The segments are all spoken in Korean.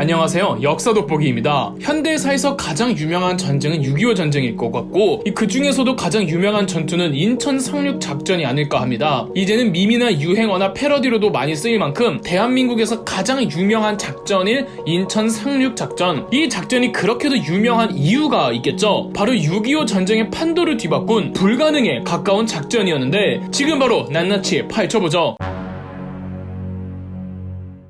안녕하세요. 역사 돋보기입니다. 현대사에서 가장 유명한 전쟁은 6.25 전쟁일 것 같고 그 중에서도 가장 유명한 전투는 인천 상륙 작전이 아닐까 합니다. 이제는 밈이나 유행어나 패러디로도 많이 쓰일 만큼 대한민국에서 가장 유명한 작전일 인천 상륙 작전. 이 작전이 그렇게도 유명한 이유가 있겠죠. 바로 6.25 전쟁의 판도를 뒤바꾼 불가능에 가까운 작전이었는데 지금 바로 낱낱이 파헤쳐보죠.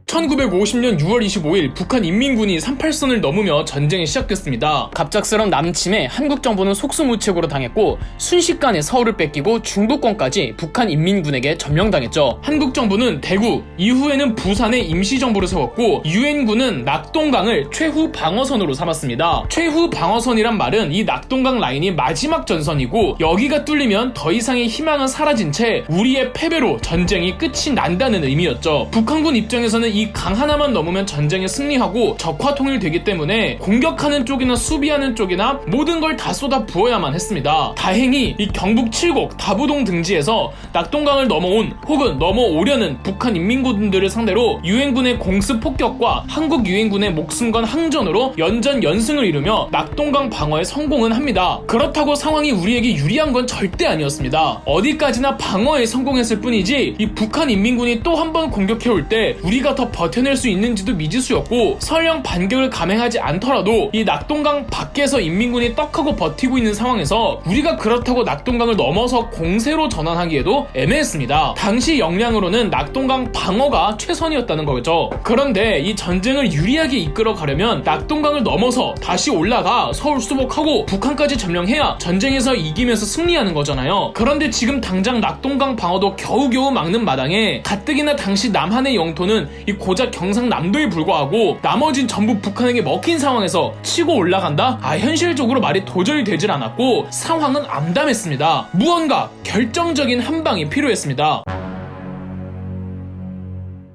1950년 6월 25일 북한 인민군이 38선을 넘으며 전쟁이 시작됐습니다. 갑작스런 남침에 한국 정부는 속수무책으로 당했고 순식간에 서울을 뺏기고 중부권까지 북한 인민군에게 점령당했죠. 한국 정부는 대구, 이후에는 부산에 임시정부를 세웠고 유엔군은 낙동강을 최후 방어선으로 삼았습니다. 최후 방어선이란 말은 이 낙동강 라인이 마지막 전선이고 여기가 뚫리면 더 이상의 희망은 사라진 채 우리의 패배로 전쟁이 끝이 난다는 의미였죠. 북한군 입장에서는 이 강 하나만 넘으면 전쟁에 승리하고 적화 통일되기 때문에 공격하는 쪽이나 수비하는 쪽이나 모든 걸 다 쏟아 부어야만 했습니다. 다행히 이 경북 칠곡 다부동 등지에서 낙동강을 넘어온 혹은 넘어오려는 북한 인민군들을 상대로 유엔군의 공습 폭격과 한국 유엔군의 목숨 건 항전으로 연전 연승을 이루며 낙동강 방어에 성공은 합니다. 그렇다고 상황이 우리에게 유리한 건 절대 아니었습니다. 어디까지나 방어에 성공했을 뿐이지 이 북한 인민군이 또 한 번 공격해올 때 우리가 더 버텨낼 수 있는지도 미지수였고 설령 반격을 감행하지 않더라도 이 낙동강 밖에서 인민군이 떡하고 버티고 있는 상황에서 우리가 그렇다고 낙동강을 넘어서 공세로 전환하기에도 애매했습니다. 당시 역량으로는 낙동강 방어가 최선이었다는 거죠. 그런데 이 전쟁을 유리하게 이끌어 가려면 낙동강을 넘어서 다시 올라가 서울 수복하고 북한까지 점령해야 전쟁에서 이기면서 승리하는 거잖아요. 그런데 지금 당장 낙동강 방어도 겨우겨우 막는 마당에 가뜩이나 당시 남한의 영토는 이 고작 경상남도에 불과하고 나머진 전부 북한에게 먹힌 상황에서 치고 올라간다? 현실적으로 말이 도저히 되질 않았고 상황은 암담했습니다. 무언가 결정적인 한 방이 필요했습니다.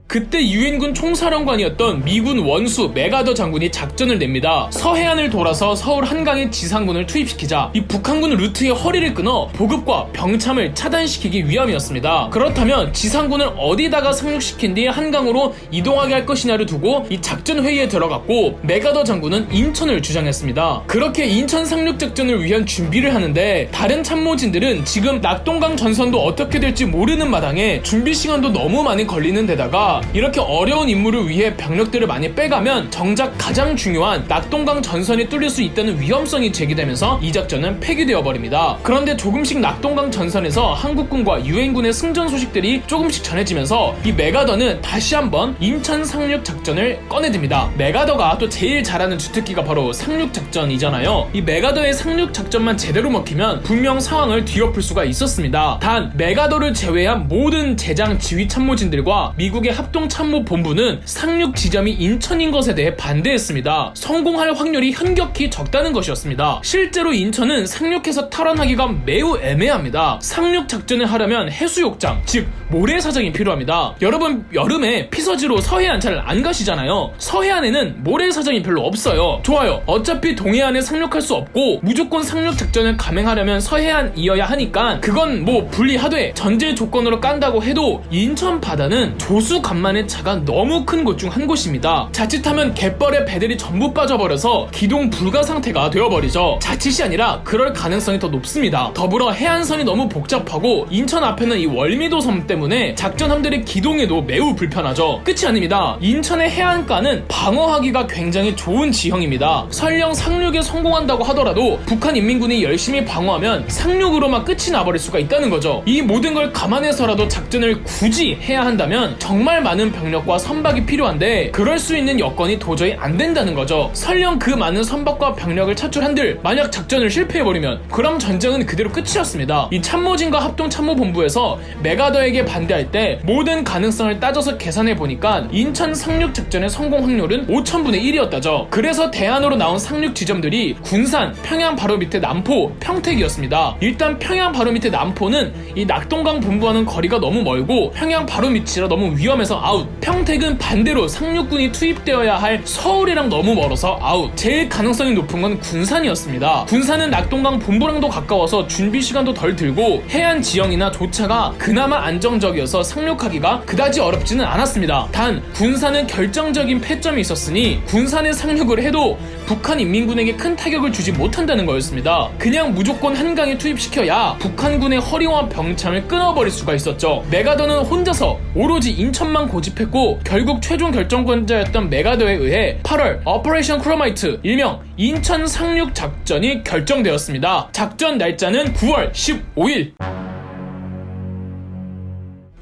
그때 유엔군 총사령관이었던 미군 원수 맥아더 장군이 작전을 냅니다. 서해안을 돌아서 서울 한강에 지상군을 투입시키자 이 북한군 루트의 허리를 끊어 보급과 병참을 차단시키기 위함이었습니다. 그렇다면 지상군을 어디다가 상륙시킨 뒤 한강으로 이동하게 할 것이냐를 두고 이 작전 회의에 들어갔고 맥아더 장군은 인천을 주장했습니다. 그렇게 인천 상륙 작전을 위한 준비를 하는데 다른 참모진들은 지금 낙동강 전선도 어떻게 될지 모르는 마당에 준비 시간도 너무 많이 걸리는 데다가 이렇게 어려운 임무를 위해 병력들을 많이 빼가면 정작 가장 중요한 낙동강 전선이 뚫릴 수 있다는 위험성이 제기되면서 이 작전은 폐기되어 버립니다. 그런데 조금씩 낙동강 전선에서 한국군과 유엔군의 승전 소식들이 조금씩 전해지면서 이 맥아더는 다시 한번 인천 상륙 작전을 꺼내듭니다. 맥아더가 또 제일 잘하는 주특기가 바로 상륙 작전이잖아요. 이 맥아더의 상륙 작전만 제대로 먹히면 분명 상황을 뒤엎을 수가 있었습니다. 단 맥아더를 제외한 모든 제장 지휘 참모진들과 미국의 합동참모본부는 상륙 지점이 인천인 것에 대해 반대했습니다. 성공할 확률이 현격히 적다는 것이었습니다. 실제로 인천은 상륙해서 탈환하기가 매우 애매합니다. 상륙 작전을 하려면 해수욕장, 즉 모래사장이 필요합니다. 여러분 여름에 피서지로 서해안 잘 안 가시잖아요. 서해안에는 모래사장이 별로 없어요. 좋아요. 어차피 동해안에 상륙할 수 없고 무조건 상륙 작전을 감행하려면 서해안이어야 하니까 그건 뭐 불리하되 전제 조건으로 깐다고 해도 인천 바다는 조수 간만의 차가 너무 큰 곳 중 한 곳입니다. 자칫하면 갯벌에 배들이 전부 빠져버려서 기동 불가 상태가 되어버리죠. 자칫이 아니라 그럴 가능성이 더 높습니다. 더불어 해안선이 너무 복잡하고 인천 앞에는 이 월미도 섬 때문에 작전함들의 기동에도 매우 불편하죠. 끝이 아닙니다. 인천의 해안가는 방어하기가 굉장히 좋은 지형입니다. 설령 상륙에 성공한다고 하더라도 북한 인민군이 열심히 방어하면 상륙으로만 끝이 나버릴 수가 있다는 거죠. 이 모든 걸 감안해서라도 작전을 굳이 해야 한다면 정말 많은 병력과 선박이 필요한데 그럴 수 있는 여건이 도저히 안 된다는 거죠. 설령 그 많은 선박과 병력을 차출한들 만약 작전을 실패해버리면 그럼 전쟁은 그대로 끝이었습니다. 이 참모진과 합동참모본부에서 맥아더에게 반대할 때 모든 가능성을 따져서 계산해보니까 인천 상륙 작전의 성공 확률은 5000분의 1이었다죠. 그래서 대안으로 나온 상륙 지점들이 군산, 평양 바로 밑에 남포, 평택이었습니다. 일단 평양 바로 밑에 남포는 이 낙동강 본부와는 거리가 너무 멀고 평양 바로 밑이라 너무 위험해서 아웃. 평택은 반대로 상륙군이 투입되어야 할 서울이랑 너무 멀어서 아웃. 제일 가능성이 높은 건 군산이었습니다. 군산은 낙동강 본부랑도 가까워서 준비 시간도 덜 들고 해안 지형이나 조차가 그나마 안정적이어서 상륙하기가 그다지 어렵지는 않았습니다. 단 군산은 결정적인 패점이 있었으니 군산에 상륙을 해도 북한 인민군에게 큰 타격을 주지 못한다는 거였습니다. 그냥 무조건 한강에 투입시켜야 북한군의 허리와 병창을 끊어버릴 수가 있었죠. 메가더는 혼자서 오로지 인천만 고집했고 결국 최종 결정권자였던 메가더에 의해 8월 오퍼레이션 크로마이트 일명 인천 상륙 작전이 결정되었습니다. 작전 날짜는 9월 15일.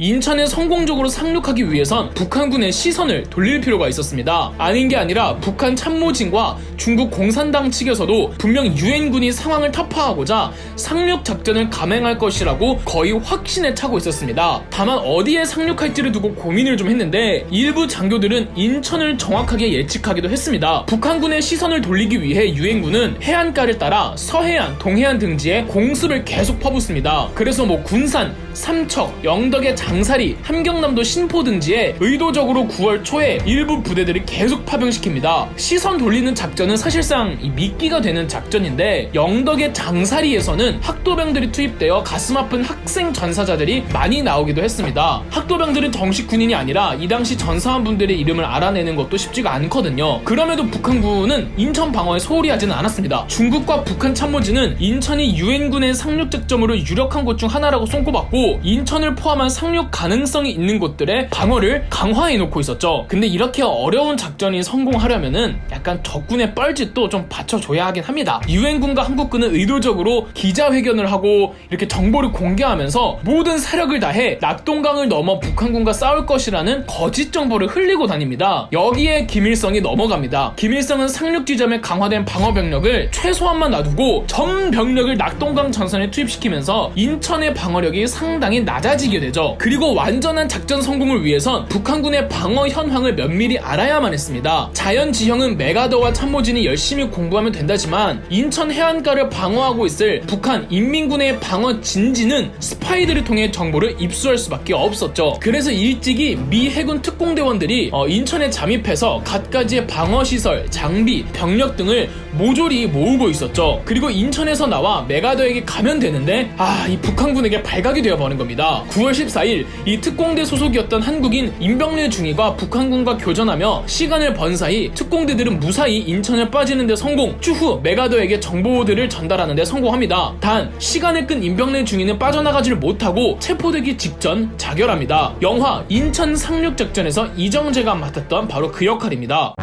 인천에 성공적으로 상륙하기 위해선 북한군의 시선을 돌릴 필요가 있었습니다. 아닌 게 아니라 북한 참모진과 중국 공산당 측에서도 분명 유엔군이 상황을 타파하고자 상륙 작전을 감행할 것이라고 거의 확신에 차고 있었습니다. 다만 어디에 상륙할지를 두고 고민을 좀 했는데 일부 장교들은 인천을 정확하게 예측하기도 했습니다. 북한군의 시선을 돌리기 위해 유엔군은 해안가를 따라 서해안, 동해안 등지에 공습을 계속 퍼붓습니다. 그래서 군산, 삼척, 영덕의 장사리, 함경남도 신포 등지에 의도적으로 9월 초에 일부 부대들을 계속 파병시킵니다. 시선 돌리는 작전은 사실상 미끼가 되는 작전인데 영덕의 장사리에서는 학도병들이 투입되어 가슴 아픈 학생 전사자들이 많이 나오기도 했습니다. 학도병들은 정식 군인이 아니라 이 당시 전사한 분들의 이름을 알아내는 것도 쉽지가 않거든요. 그럼에도 북한군은 인천 방어에 소홀히 하지는 않았습니다. 중국과 북한 참모진은 인천이 유엔군의 상륙작점으로 유력한 곳 중 하나라고 손꼽았고 인천을 포함한 상륙 가능성이 있는 곳들의 방어를 강화해놓고 있었죠. 근데 이렇게 어려운 작전이 성공하려면은 약간 적군의 뻘짓도 좀 받쳐줘야 하긴 합니다. 유엔군과 한국군은 의도적으로 기자회견을 하고 이렇게 정보를 공개하면서 모든 사력을 다해 낙동강을 넘어 북한군과 싸울 것이라는 거짓 정보를 흘리고 다닙니다. 여기에 김일성이 넘어갑니다. 김일성은 상륙 지점에 강화된 방어 병력을 최소한만 놔두고 전 병력을 낙동강 전선에 투입시키면서 인천의 방어력이 상당히 낮아지게 되죠. 그리고 완전한 작전 성공을 위해선 북한군의 방어 현황을 면밀히 알아야만 했습니다. 자연 지형은 메가더와 참모진이 열심히 공부하면 된다지만 인천 해안가를 방어하고 있을 북한 인민군의 방어 진지는 스파이들을 통해 정보를 입수할 수밖에 없었죠. 그래서 일찍이 미 해군 특공대원들이 인천에 잠입해서 갖가지의 방어시설, 장비, 병력 등을 모조리 모으고 있었죠. 그리고 인천에서 나와 메가더에게 가면 되는데 이 북한군에게 발각이 되어버린 겁니다. 9월 14일 이 특공대 소속이었던 한국인 임병래 중위가 북한군과 교전하며 시간을 번 사이 특공대들은 무사히 인천에 빠지는 데 성공, 추후 메가더에게 정보들을 전달하는 데 성공합니다. 단 시간을 끈 임병래 중위는 빠져나가지를 못하고 체포되기 직전 자결합니다. 영화 인천 상륙작전에서 이정재가 맡았던 바로 그 역할입니다.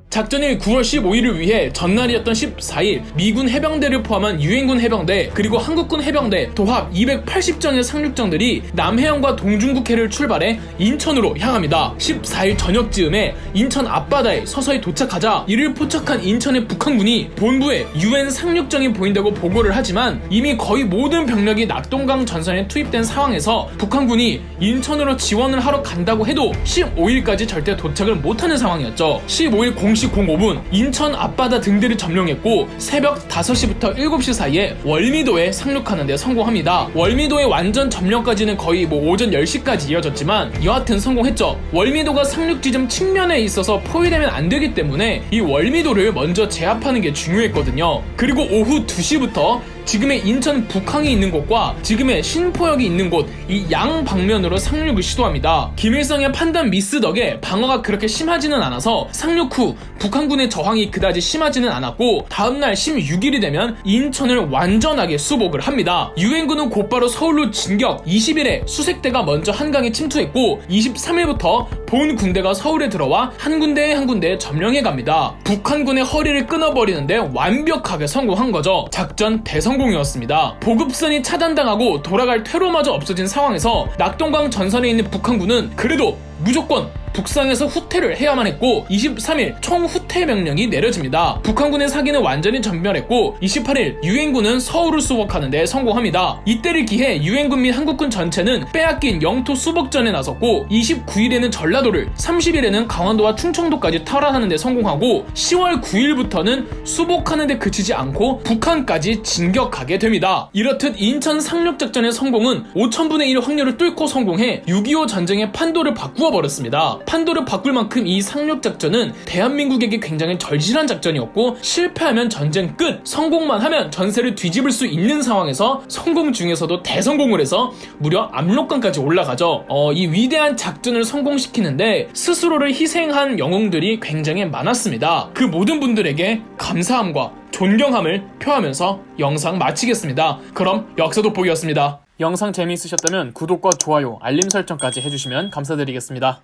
작전일 9월 15일을 위해 전날이었던 14일 미군 해병대를 포함한 유엔군 해병대 그리고 한국군 해병대 도합 280정의 상륙정들이 남해안과 동중국해를 출발해 인천으로 향합니다. 14일 저녁 즈음에 인천 앞바다에 서서히 도착하자 이를 포착한 인천의 북한군이 본부에 유엔 상륙정이 보인다고 보고를 하지만 이미 거의 모든 병력이 낙동강 전선에 투입된 상황에서 북한군이 인천으로 지원을 하러 간다고 해도 15일까지 절대 도착을 못하는 상황이었죠. 15일 공식 05분 인천 앞바다 등대를 점령했고 새벽 5시부터 7시 사이에 월미도에 상륙하는 데 성공합니다. 월미도의 완전 점령까지는 거의 오전 10시까지 이어졌지만 여하튼 성공했죠. 월미도가 상륙 지점 측면에 있어서 포위되면 안 되기 때문에 이 월미도를 먼저 제압하는 게 중요했거든요. 그리고 오후 2시부터 지금의 인천 북항이 있는 곳과 지금의 신포역이 있는 곳 이 양 방면으로 상륙을 시도합니다. 김일성의 판단 미스 덕에 방어가 그렇게 심하지는 않아서 상륙 후 북한군의 저항이 그다지 심하지는 않았고 다음날 16일이 되면 인천을 완전하게 수복을 합니다. 유엔군은 곧바로 서울로 진격, 20일에 수색대가 먼저 한강에 침투했고 23일부터 본 군대가 서울에 들어와 한 군데에 한 군데에 점령해갑니다. 북한군의 허리를 끊어버리는데 완벽하게 성공한 거죠. 작전 대성공이었습니다. 보급선이 차단당하고 돌아갈 퇴로마저 없어진 상황에서 낙동강 전선에 있는 북한군은 그래도 무조건 북상에서 후퇴를 해야만 했고 23일 총후퇴 명령이 내려집니다. 북한군의 사기는 완전히 전멸했고 28일 유엔군은 서울을 수복하는 데 성공합니다. 이때를 기해 유엔군 및 한국군 전체는 빼앗긴 영토 수복전에 나섰고 29일에는 전라도를 30일에는 강원도와 충청도까지 탈환하는 데 성공하고 10월 9일부터는 수복하는 데 그치지 않고 북한까지 진격하게 됩니다. 이렇듯 인천 상륙작전의 성공은 5000분의 1 확률을 뚫고 성공해 6.25 전쟁의 판도를 바꾸어 버렸습니다. 판도를 바꿀 만큼 이 상륙작전은 대한민국에게 굉장히 절실한 작전이었고 실패하면 전쟁 끝, 성공만 하면 전세를 뒤집을 수 있는 상황에서 성공 중에서도 대성공을 해서 무려 압록강까지 올라가죠. 이 위대한 작전을 성공시키는데 스스로를 희생한 영웅들이 굉장히 많았습니다. 그 모든 분들에게 감사함과 존경함을 표하면서 영상 마치겠습니다. 그럼 역사 돋보기였습니다. 영상 재미있으셨다면 구독과 좋아요, 알림 설정까지 해주시면 감사드리겠습니다.